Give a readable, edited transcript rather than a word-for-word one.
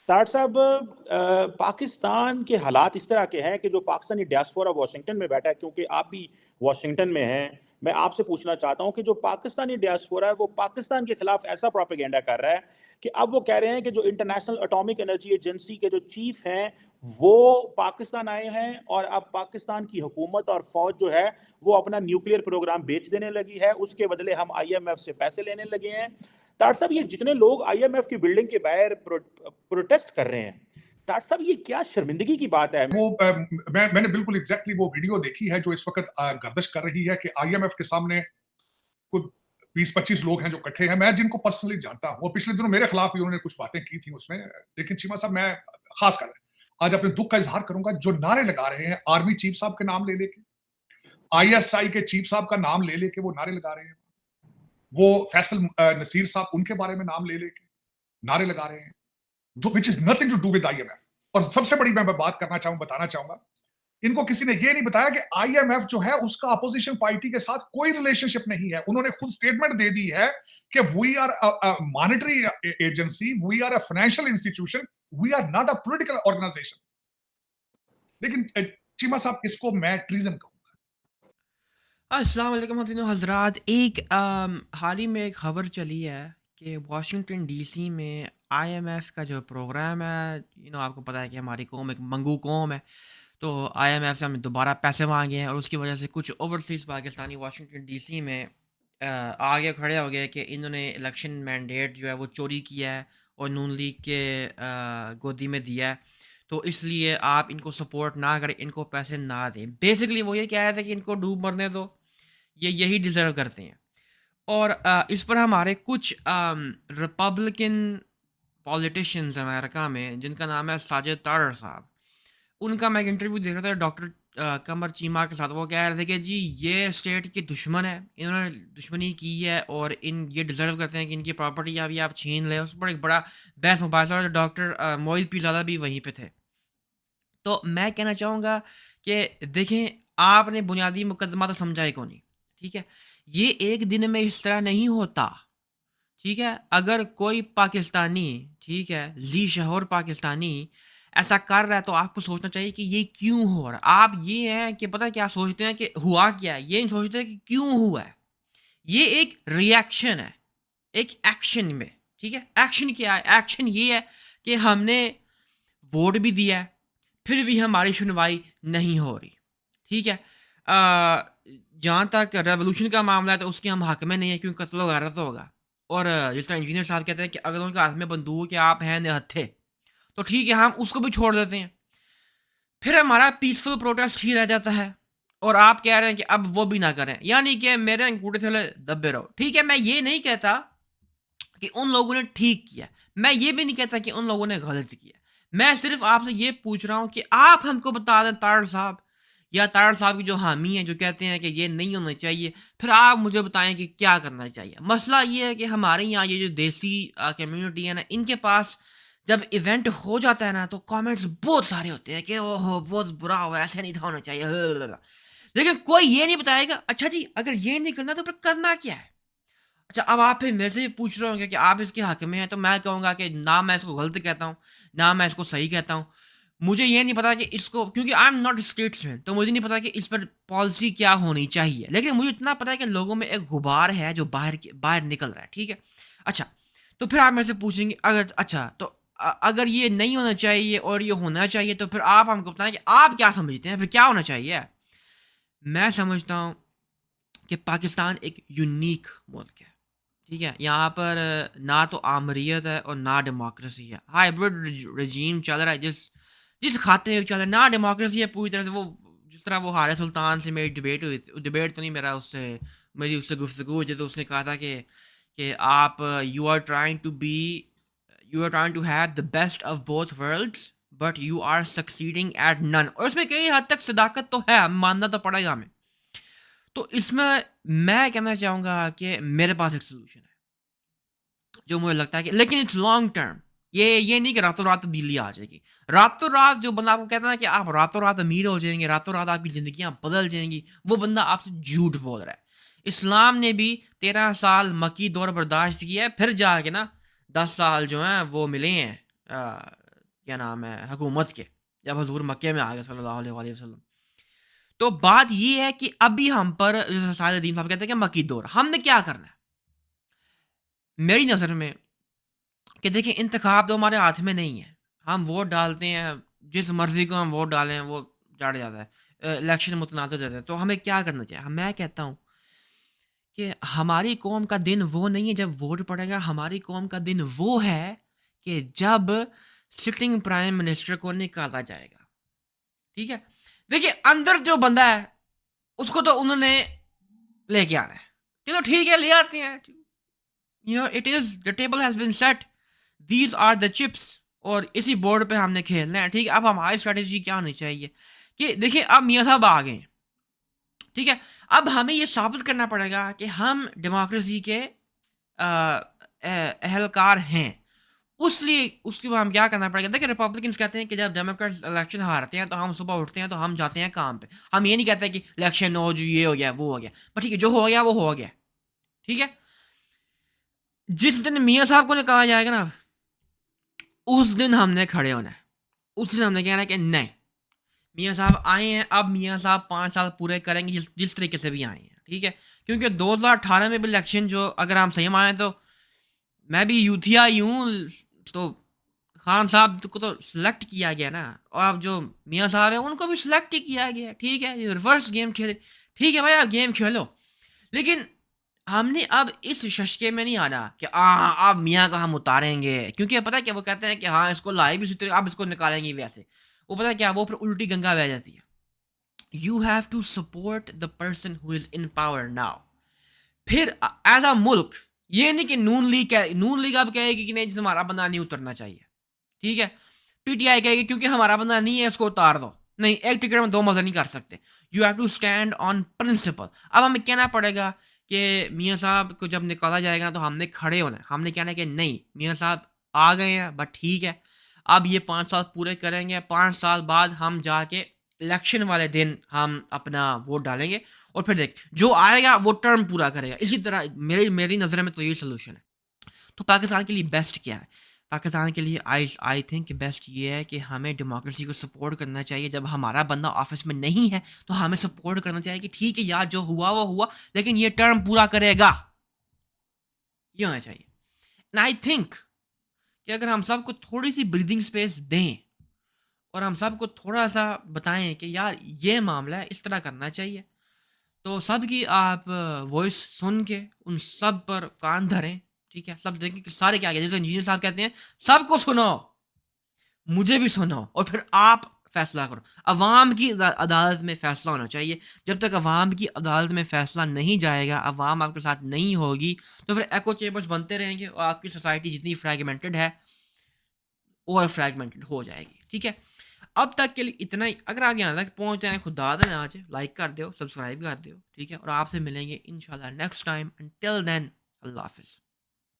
طاہر صاحب، پاکستان کے حالات اس طرح کے ہیں کہ جو پاکستانی ڈیاسپورا واشنگٹن میں بیٹھا ہے، کیونکہ آپ بھی واشنگٹن میں ہیں، میں آپ سے پوچھنا چاہتا ہوں کہ جو پاکستانی ڈیاسپورا ہے وہ پاکستان کے خلاف ایسا پروپیگنڈا کر رہا ہے کہ اب وہ کہہ رہے ہیں کہ جو انٹرنیشنل اٹامک انرجی ایجنسی کے جو چیف ہیں وہ پاکستان آئے ہیں، اور اب پاکستان کی حکومت اور فوج جو ہے وہ اپنا نیوکلیئر پروگرام بیچ دینے لگی ہے، اس کے بدلے ہم آئی ایم ایف سے پیسے لینے لگے ہیں۔ طاہر صاحب، یہ جتنے لوگ آئی ایم ایف کی بلڈنگ کے باہر پروٹیسٹ کر رہے ہیں، طاہر صاحب یہ کیا شرمندگی کی بات ہے؟ وہ میں نے بالکل ایگزیکٹلی وہ ویڈیو دیکھی ہے جو اس وقت گردش کر رہی ہے کہ آئی ایم ایف کے سامنے کچھ 20-25 لوگ ہیں جو کٹھے ہیں، میں جن کو پرسنلی جانتا ہوں، وہ پچھلے دنوں میرے خلاف بھی انہوں نے کچھ باتیں کی تھیں اس میں، لیکن چیمہ صاحب میں خاص کر آج اپنے دکھ کا اظہار کروں گا جو نعرے لگا رہے ہیں آرمی چیف صاحب کے نام لے لے کے، آئی ایس آئی کے چیف صاحب کا نام لے لے کے وہ نعرے لگا رہے ہیں، وہ فیصل نصیر صاحب ان کے بارے میں نام لے لے کے نعرے لگا رہے ہیں which is nothing to do with IMF۔ اور سب سے بڑی میں بات بتانا چاہوں گا، ان کو کسی نے یہ نہیں بتایا کہ آئی ایم ایف جو ہے اس کا اپوزیشن پارٹی کے ساتھ کوئی ریلیشن شپ نہیں ہے۔ انہوں نے خود سٹیٹمنٹ دے دی ہے کہ we are monetary agency, we are a financial institution, we are not a political organization. لیکن چیمہ صاحب اس کو میں ٹریزن کہوں گا۔ السلام علیکم حضرات۔ ایک حال ہی میں ایک خبر چلی ہے کہ واشنگٹن ڈی سی میں آئی ایم ایف کا جو پروگرام ہے، آپ کو پتہ ہے کہ ہماری قوم ایک منگو قوم ہے، تو آئی ایم ایف سے ہم نے دوبارہ پیسے مانگے ہیں، اور اس کی وجہ سے کچھ overseas Pakistani Washington D C میں آگے کھڑے ہو گئے کہ انہوں نے الیکشن مینڈیٹ جو ہے وہ چوری کیا ہے اور نون لیگ کے گودی میں دیا ہے، تو اس لیے آپ ان کو سپورٹ نہ کریں، ان کو پیسے نہ دیں۔ بیسکلی وہ یہ کہہ رہے تھے کہ ان کو ڈوب مرنے دو، یہ یہی ڈیزرو کرتے ہیں۔ اور اس پر ہمارے کچھ ریپبلکن پولیٹیشینز امریکہ میں، جن کا نام ہے ساجد طاہر صاحب، ان کا میں ایک انٹرویو دیکھ رہا تھا ڈاکٹر قمر چیمہ کے ساتھ۔ وہ کہہ رہے تھے کہ جی یہ اسٹیٹ کے دشمن ہے، انہوں نے دشمنی کی ہے اور یہ ڈیزرو کرتے ہیں کہ ان کی پراپرٹی ابھی آپ چھین لیں۔ اس پر ایک بڑا بحث مباحثہ، اور ڈاکٹر معید پیرزادہ بھی وہیں پہ تھے۔ تو میں کہنا چاہوں گا کہ دیکھیں، آپ نے بنیادی مقدمہ تو سمجھا ہی کون نہیں، ٹھیک ہے؟ یہ ایک دن میں اس طرح نہیں ہوتا، ٹھیک ہے؟ اگر کوئی پاکستانی، ٹھیک ہے، ذی شعور پاکستانی ایسا کر رہا ہے تو آپ کو سوچنا چاہیے کہ یہ کیوں ہو رہا ہے۔ آپ یہ ہیں کہ پتہ کیا سوچتے ہیں کہ ہوا کیا ہے، یہ نہیں سوچتے کہ کیوں ہوا ہے۔ یہ ایک ری ایکشن ہے، ایک ایکشن میں، ٹھیک ہے؟ ایکشن کیا ہے؟ ایکشن یہ ہے کہ ہم نے ووٹ بھی دیا ہے، پھر بھی ہماری سنوائی نہیں ہو رہی، ٹھیک ہے؟ جہاں تک ریولوشن کا معاملہ ہے تو اس کے ہم حق میں نہیں ہے، کیونکہ قتل و غارت ہوگا۔ اور جس طرح انجینئر صاحب کہتے ہیں کہ اگر ان کے ہاتھ میں بندوق ہے، آپ ہیں نہتھے، تو ٹھیک ہے، ہم اس کو بھی چھوڑ دیتے ہیں، پھر ہمارا پیسفل پروٹیسٹ ہی رہ جاتا ہے، اور آپ کہہ رہے ہیں کہ اب وہ بھی نہ کریں، یعنی کہ میرے انگوٹھے تھلے دبے رہو۔ ٹھیک ہے، میں یہ نہیں کہتا کہ ان لوگوں نے ٹھیک کیا، میں یہ بھی نہیں کہتا کہ ان لوگوں نے غلط کیا، میں صرف آپ سے یہ پوچھ رہا ہوں کہ آپ ہم کو بتا دیں طاہر صاحب، یا طاہر صاحب کی جو حامی ہیں جو کہتے ہیں کہ یہ نہیں ہونا چاہیے، پھر آپ مجھے بتائیں کہ کیا کرنا چاہیے۔ مسئلہ یہ ہے کہ ہمارے یہاں یہ جو دیسی کمیونٹی ہے نا، ان کے پاس جب ایونٹ ہو جاتا ہے نا تو کامنٹس بہت سارے ہوتے ہیں کہ اوہ ہو بہت برا ہوا، ایسے نہیں تھا ہونا چاہیے، لیکن کوئی یہ نہیں بتائے گا اچھا جی اگر یہ نہیں کرنا تو پھر کرنا کیا ہے۔ اچھا، اب آپ پھر میرے سے یہ پوچھ رہے ہوں گے کہ آپ اس کے حق میں ہیں، تو میں کہوں گا کہ نہ میں اس کو غلط کہتا ہوں، نہ میں اس کو صحیح کہتا ہوں۔ مجھے یہ نہیں پتا کہ اس کو، کیونکہ آئی ایم ناٹ اسٹیٹس مین، تو مجھے نہیں پتا کہ اس پر پالیسی کیا ہونی چاہیے، لیکن مجھے اتنا پتا ہے کہ لوگوں میں ایک غبار ہے جو باہر نکل رہا ہے، ٹھیک ہے؟ اچھا، تو پھر آپ میرے سے پوچھیں گے اچھا تو اگر یہ نہیں ہونا چاہیے اور یہ ہونا چاہیے، تو پھر آپ ہم کو بتائیں کہ آپ کیا سمجھتے ہیں پھر کیا ہونا چاہیے۔ میں سمجھتا ہوں کہ پاکستان ایک یونیک ملک ہے، ٹھیک ہے؟ یہاں پر نہ تو آمریت ہے اور نہ ڈیموکریسی ہے، ہائیبرڈ رجیم چل رہا ہے، جس کھاتے میں چل رہا ہے، نہ ڈیموکریسی ہے پوری طرح سے۔ وہ جس طرح وہ حارث سلطان سے میری ڈبیٹ ہوئی تھی، ڈبیٹ تو نہیں، میری اس سے گفتگو ہوئی تھی، تو اس نے کہا تھا کہ آپ you are trying to have the best of both worlds but you are succeeding at none, اور اس میں کئی حد تک صداقت تو ہے، ماننا تو پڑے گا ہمیں۔ تو اس میں کہنا چاہوں گا کہ میرے پاس ایک سولوشن ہے جو مجھے لگتا ہے کہ، لیکن اٹس لانگ ٹرم، یہ نہیں کہ راتوں رات تبدیلی آ جائے گی۔ راتوں رات جو بندہ آپ کو کہتا ہے کہ آپ راتوں رات امیر ہو جائیں گے، راتوں رات آپ کی زندگیاں بدل جائیں گی، وہ بندہ آپ سے جھوٹ بول رہا ہے۔ اسلام نے بھی 13 سال مکی دور برداشت کیا ہے، پھر جا کے نا 10 سال جو ہیں وہ ملے ہیں کیا نام ہے حکومت کے، جب حضور مکے میں آ گئے صلی اللہ علیہ وسلم. تو بات یہ ہے کہ ابھی ہم پر جیسے سعد الدین صاحب کہتے ہیں کہ مکی دور، ہم نے کیا کرنا ہے میری نظر میں کہ دیکھیں انتخاب تو ہمارے ہاتھ میں نہیں ہے. ہم ووٹ ڈالتے ہیں، جس مرضی کو ہم ووٹ ڈالیں وہ چڑھ جاتا ہے، الیکشن متنازع ہو جاتا ہے. تو ہمیں کیا کرنا چاہیے؟ میں کہتا ہوں کہ ہماری قوم کا دن وہ نہیں ہے جب ووٹ پڑے گا، ہماری قوم کا دن وہ ہے کہ جب سٹنگ پرائم منسٹر کو نکالا جائے گا. ٹھیک ہے، دیکھیے اندر جو بندہ ہے اس کو تو انہوں نے لے کے آنا ہے، چلو ٹھیک ہے لے آتے ہیں. It is the table has been set, these are the chips, اور اسی بورڈ پہ ہم نے کھیلنا ہے. ٹھیک ہے، اب ہماری اسٹریٹجی کیا ہونی چاہیے کہ دیکھیں اب میاں صاحب آ گئے ہیں. ٹھیک ہے، اب ہمیں یہ ثابت کرنا پڑے گا کہ ہم ڈیموکریسی کے اہلکار ہیں. اس لیے اس کے بعد ہم کیا کرنا پڑے گا؟ دیکھیں ریپبلکنس کہتے ہیں کہ جب ڈیموکریٹ الیکشن ہارتے ہیں تو ہم صبح اٹھتے ہیں تو ہم جاتے ہیں کام پہ. ہم یہ نہیں کہتے کہ الیکشن ہو جو یہ ہو گیا وہ ہو گیا، بٹ ٹھیک ہے جو ہو گیا وہ ہو گیا. ٹھیک ہے، جس دن میاں صاحب کو کہا جائے گا نا اس دن ہم نے کھڑے ہونا ہے. اس دن ہم نے کہنا ہے کہ نہیں میاں صاحب آئے ہیں، اب میاں صاحب 5 سال پورے کریں گے جس طریقے سے بھی آئے ہیں. ٹھیک ہے، کیونکہ 2018 میں بھی الیکشن جو اگر ہم صحیح مانیں تو میں بھی یوتھیا ہی ہوں، تو خان صاحب کو تو سلیکٹ کیا گیا نا، اور اب جو میاں صاحب ہیں ان کو بھی سلیکٹ ہی کیا گیا. ٹھیک ہے، ریورس گیم کھیلے. ٹھیک ہے بھائی آپ گیم کھیلو، لیکن ہم نے اب اس ششکے میں نہیں آنا کہ اب میاں کو ہم اتاریں گے، کیونکہ پتہ کیا وہ کہتے ہیں کہ ہاں اس کو لائے بھی اسی طرح اب اس کو نکالیں گے ویسے. وہ پتہ کیا وہ پھر الٹی گنگا بہ جاتی ہے. You have to support the person who is in power now. پھر ایز اے ملک یہ نہیں کہ نون لیگ اب کہے گی کہ نہیں جس ہمارا بندہ نہیں اترنا چاہیے. ٹھیک ہے، پی ٹی آئی کہے گی کیونکہ ہمارا بندہ نہیں ہے اس کو اتار دو. نہیں، ایک ٹکٹ میں 2 مزے نہیں کر سکتے. You have to stand on principle. اب ہمیں کہنا پڑے گا کہ میاں صاحب کو جب نکالا جائے گا تو ہم نے کھڑے ہونا ہے. ہم نے کہنا ہے کہ نہیں میاں صاحب آ گئے ہیں بٹ ٹھیک ہے اب یہ 5 سال پورے کریں گے، 5 سال بعد ہم جا کے الیکشن والے دن ہم اپنا ووٹ ڈالیں گے، اور پھر دیکھ جو آئے گا وہ ٹرم پورا کرے گا. اسی طرح میری نظر میں تو یہ سلوشن ہے. تو پاکستان کے لیے بیسٹ کیا ہے؟ پاکستان کے لیے آئی تھنک کہ بیسٹ یہ ہے کہ ہمیں ڈیموکریسی کو سپورٹ کرنا چاہیے. جب ہمارا بندہ آفس میں نہیں ہے تو ہمیں سپورٹ کرنا چاہیے کہ ٹھیک ہے یار جو ہوا وہ ہوا لیکن یہ ٹرم پورا کرے گا، یہ ہونا چاہیے. اینڈ آئی تھنک کہ اگر ہم سب کو تھوڑی سی بریدنگ اسپیس دیں اور ہم سب کو تھوڑا سا بتائیں کہ یار یہ معاملہ ہے اس طرح کرنا چاہیے، تو سب کی آپ وائس سن کے ان سب پر کان دھریں. ٹھیک ہے، سب دیکھیں کہ سارے کیا جیسے انجینئر صاحب کہتے ہیں سب کو سنو، مجھے بھی سنو، اور پھر آپ فیصلہ کرو. عوام کی عدالت میں فیصلہ ہونا چاہیے. جب تک عوام کی عدالت میں فیصلہ نہیں جائے گا، عوام آپ کے ساتھ نہیں ہوگی، تو پھر ایکو چیمبرز بنتے رہیں گے اور آپ کی سوسائٹی جتنی فریگمنٹڈ ہے اور فریگمنٹڈ ہو جائے گی. ٹھیک ہے، اب تک کے لیے اتنا ہی. اگر آپ یہاں تک پہنچ جائیں خدا دن آج لائک کر دو، سبسکرائب کر دو. ٹھیک ہے، اور آپ سے ملیں گے انشاءاللہ نیکسٹ ٹائم. انٹل دین اللہ حافظ.